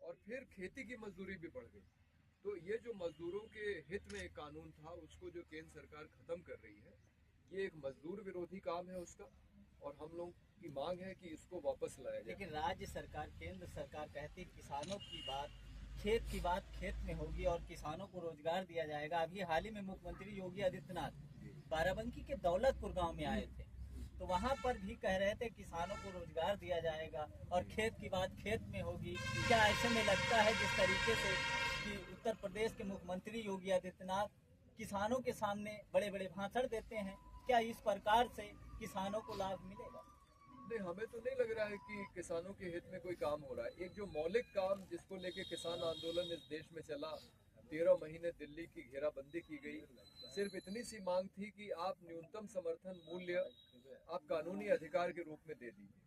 और फिर खेती की मजदूरी भी बढ़ गई। तो ये जो मजदूरों के हित में एक कानून था, उसको जो केंद्र सरकार खत्म कर रही है, ये एक मजदूर विरोधी काम है उसका। और हम लोग की मांग है कि इसको वापस लाया जाए। लेकिन राज्य सरकार, केंद्र सरकार कहती किसानों की बात खेत में होगी और किसानों को रोजगार दिया जाएगा। अभी हाल ही में मुख्यमंत्री योगी आदित्यनाथ बाराबंकी के दौलतपुर गांव में आए थे, तो वहां पर भी कह रहे थे किसानों को रोजगार दिया जाएगा और खेत की बात खेत में होगी। क्या ऐसे में लगता है जिस तरीके से कि उत्तर प्रदेश के मुख्यमंत्री योगी आदित्यनाथ किसानों के सामने बड़े बड़े भाषण देते हैं, क्या इस प्रकार से किसानों को लाभ मिलेगा? नहीं, हमें तो नहीं लग रहा है कि किसानों के हित में कोई काम हो रहा है। एक जो मौलिक काम जिसको लेके किसान आंदोलन इस देश में चला, 13 महीने दिल्ली की घेराबंदी की गई, सिर्फ इतनी सी मांग थी कि आप न्यूनतम समर्थन मूल्य आप कानूनी अधिकार के रूप में दे दीजिए,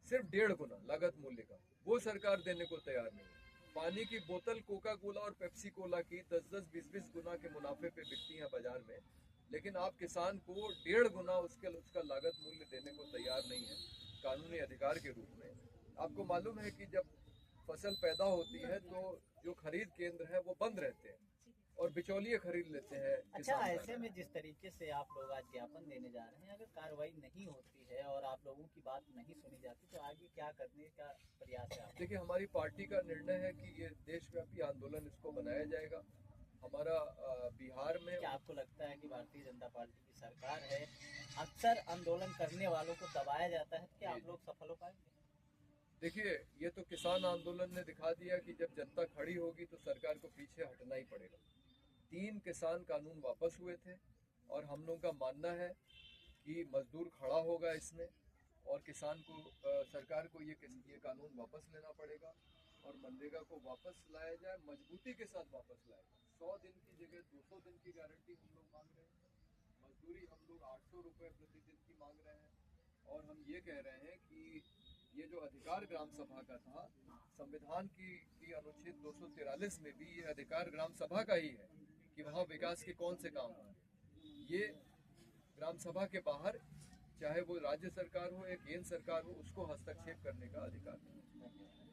सिर्फ 1.5 गुना लागत मूल्य का। वो सरकार देने को तैयार नहीं है। पानी की बोतल कोका कोला और पेप्सी कोला की 10-10, 20-20 गुना के मुनाफे पे बिकती है बाजार में, लेकिन आप किसान को 1.5 गुना उसका लागत मूल्य देने को तैयार नहीं है कानूनी अधिकार के रूप में। आपको मालूम है कि जब फसल पैदा होती है तो जो खरीद केंद्र है वो बंद रहते हैं और बिचौलिए खरीद लेते हैं अच्छा, किसान ऐसे का। में जिस तरीके से आप लोग आज ज्ञापन देने जा रहे हैं, अगर कार्रवाई नहीं होती है और आप लोगों की बात नहीं सुनी जाती तो आगे क्या करने का प्रयास है आपका? देखिए, हमारी पार्टी का निर्णय है कि ये देशव्यापी आंदोलन इसको बनाया जाएगा। हमारा बिहार में क्या आपको लगता है कि भारतीय जनता पार्टी की सरकार है, अक्सर आंदोलन करने वालों को दबाया जाता है, क्या आप लोग सफल हो पाएंगे? देखिए, ये तो किसान आंदोलन ने दिखा दिया कि जब जनता खड़ी होगी तो सरकार को पीछे हटना ही पड़ेगा। 3 किसान कानून वापस हुए थे और हम लोगों का मानना है कि मजदूर खड़ा होगा इसमें और किसान को सरकार को ये कानून वापस लेना पड़ेगा और मनरेगा को वापस लाया जाए, मजबूती के साथ वापस लाया जाए। 100 दिन की जगह 200 दिन की गारंटी हम लोग मांग रहे हैं। मजदूरी हम लोग 800 रुपये प्रतिदिन की मांग रहे हैं। और हम ये कह रहे हैं कि ये जो अधिकार ग्राम सभा का था, संविधान की अनुच्छेद 243 में भी ये अधिकार ग्राम सभा का ही है कि वहाँ विकास के कौन से काम होंगे। ये ग्राम सभा के बाहर, चाहे वो राज्य सरकार हो या केंद्र सरकार हो, उसको हस्तक्षेप करने का अधिकार नहीं है।